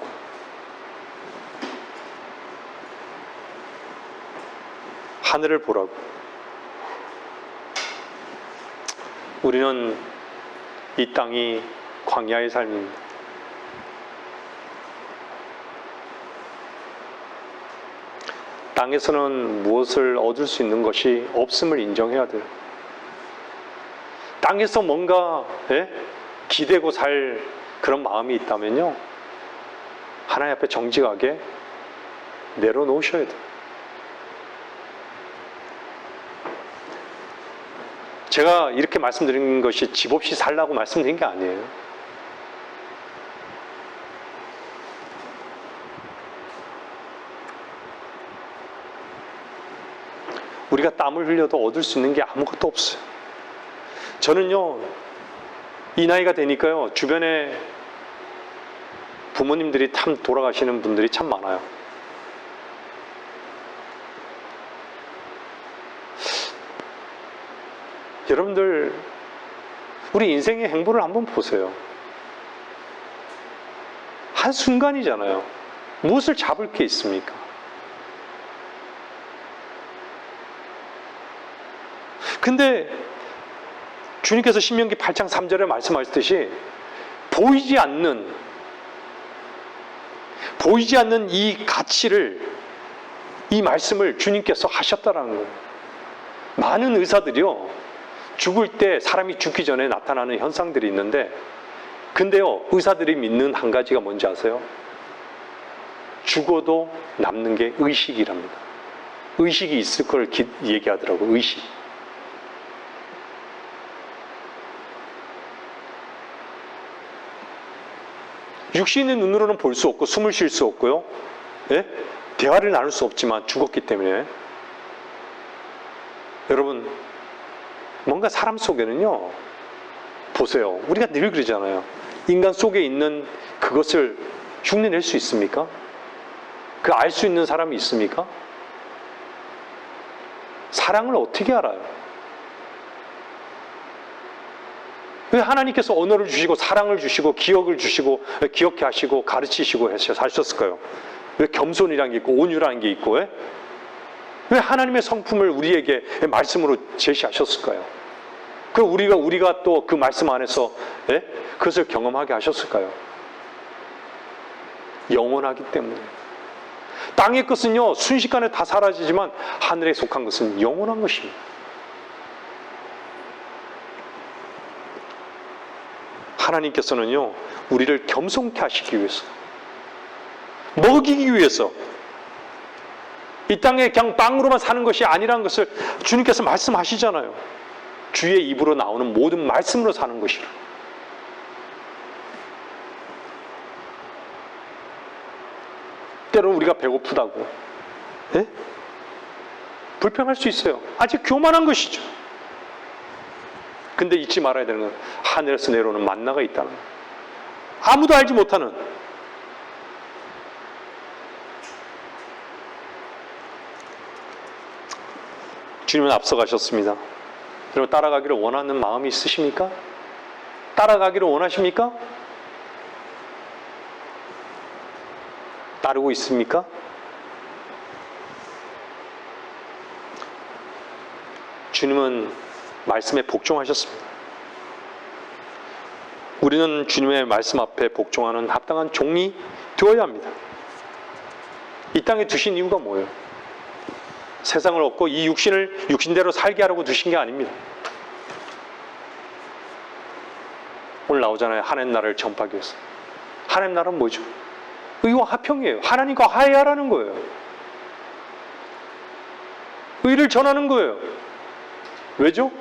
하늘을 보라고. 우리는 이 땅이 광야의 삶입니다. 땅에서는 무엇을 얻을 수 있는 것이 없음을 인정해야 돼요. 땅에서 뭔가 기대고 살 그런 마음이 있다면요, 하나님 앞에 정직하게 내려놓으셔야 돼요. 제가 이렇게 말씀드린 것이 집 없이 살라고 말씀드린 게 아니에요. 우리가 땀을 흘려도 얻을 수 있는 게 아무것도 없어요. 저는요, 이 나이가 되니까요, 주변에 부모님들이 참 돌아가시는 분들이 참 많아요. 여러분들, 우리 인생의 행보를 한번 보세요. 한순간이잖아요. 무엇을 잡을 게 있습니까? 근데 주님께서 신명기 8장 3절에 말씀하셨듯이 보이지 않는 이 가치를, 이 말씀을 주님께서 하셨다라는 거예요. 많은 의사들이요, 죽을 때, 사람이 죽기 전에 나타나는 현상들이 있는데, 근데요, 의사들이 믿는 한 가지가 뭔지 아세요? 죽어도 남는 게 의식이랍니다. 의식이 있을 걸 얘기하더라고요. 의식. 육신의 눈으로는 볼 수 없고 숨을 쉴 수 없고요, 대화를 나눌 수 없지만 죽었기 때문에, 여러분, 뭔가 사람 속에는요, 보세요. 우리가 늘 그러잖아요. 인간 속에 있는 그것을 흉내낼 수 있습니까? 그 알 수 있는 사람이 있습니까? 사랑을 어떻게 알아요? 왜 하나님께서 언어를 주시고 사랑을 주시고 기억을 주시고 기억해 하시고 가르치시고 하셨을까요? 왜 겸손이라는 게 있고 온유라는 게 있고, 왜 하나님의 성품을 우리에게 말씀으로 제시하셨을까요? 그럼 우리가 또 그 말씀 안에서 그것을 경험하게 하셨을까요? 영원하기 때문에. 땅의 것은요, 순식간에 다 사라지지만 하늘에 속한 것은 영원한 것입니다. 하나님께서는요, 우리를 겸손케 하시기 위해서, 먹이기 위해서, 이 땅에 그냥 빵으로만 사는 것이 아니라는 것을 주님께서 말씀하시잖아요. 주의 입으로 나오는 모든 말씀으로 사는 것이라. 때로는 우리가 배고프다고 불평할 수 있어요. 아직 교만한 것이죠. 근데 잊지 말아야 되는 건 하늘에서 내려오는 만나가 있다는 거예요. 아무도 알지 못하는. 주님은 앞서가셨습니다. 여러분, 따라가기를 원하는 마음이 있으십니까? 따라가기를 원하십니까? 따르고 있습니까? 주님은 말씀에 복종하셨습니다. 우리는 주님의 말씀 앞에 복종하는 합당한 종이 되어야 합니다. 이 땅에 두신 이유가 뭐예요? 세상을 얻고 이 육신을 육신대로 살게 하려고 두신 게 아닙니다. 오늘 나오잖아요. 하나님 나라를 전파하기 위해서. 하나님 나라는 뭐죠? 의와 화평이에요. 하나님과 화해하라는 거예요. 의를 전하는 거예요. 왜죠?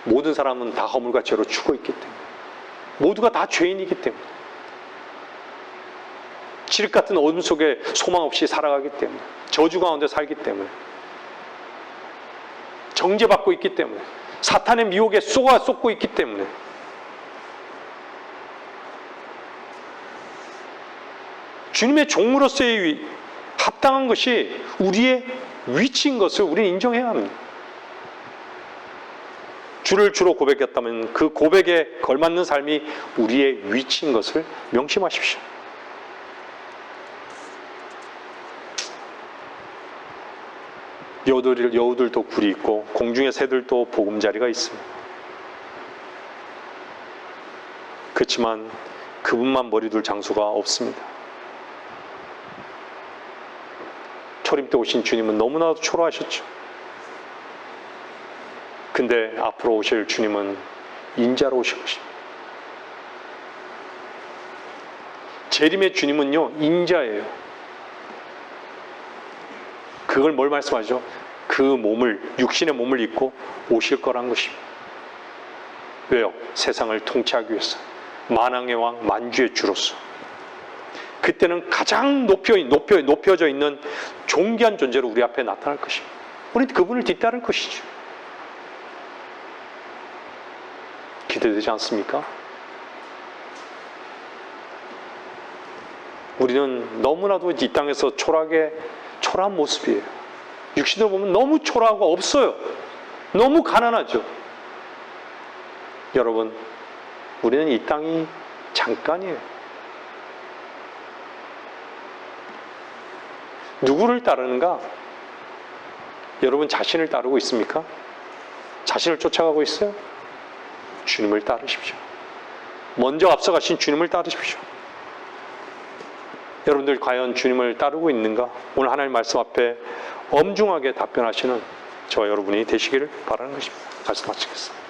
모든 사람은 다 허물과 죄로 죽어 있기 때문에. 모두가 다 죄인이기 때문에. 칠흑 같은 어둠 속에 소망 없이 살아가기 때문에. 저주 가운데 살기 때문에. 정죄받고 있기 때문에. 사탄의 미혹에 쏟고 있기 때문에. 주님의 종으로서의 합당한 것이 우리의 위치인 것을 우리는 인정해야 합니다. 주를 주로 고백했다면 그 고백에 걸맞는 삶이 우리의 위치인 것을 명심하십시오. 여우들도 굴이 있고 공중의 새들도 보금자리가 있습니다. 그렇지만 그분만 머리 둘 장소가 없습니다. 초림 때 오신 주님은 너무나도 초라하셨죠. 근데 앞으로 오실 주님은 인자로 오실 것입니다. 재림의 주님은요, 인자예요. 그걸 뭘 말씀하죠? 그 몸을, 육신의 몸을 입고 오실 거란 것입니다. 왜요? 세상을 통치하기 위해서. 만왕의 왕, 만주의 주로서. 그때는 가장 높여져 있는 존귀한 존재로 우리 앞에 나타날 것입니다. 우리는 그분을 뒤따를 것이죠. 기대되지 않습니까? 우리는 너무나도 이 땅에서 초라한 모습이에요. 육신으로 보면 너무 초라하고 없어요. 너무 가난하죠. 여러분, 우리는 이 땅이 잠깐이에요. 누구를 따르는가? 여러분 자신을 따르고 있습니까? 자신을 쫓아가고 있어요? 주님을 따르십시오. 먼저 앞서가신 주님을 따르십시오. 여러분들 과연 주님을 따르고 있는가? 오늘 하나님 말씀 앞에 엄중하게 답변하시는 저와 여러분이 되시기를 바라는 것입니다. 말씀 마치겠습니다.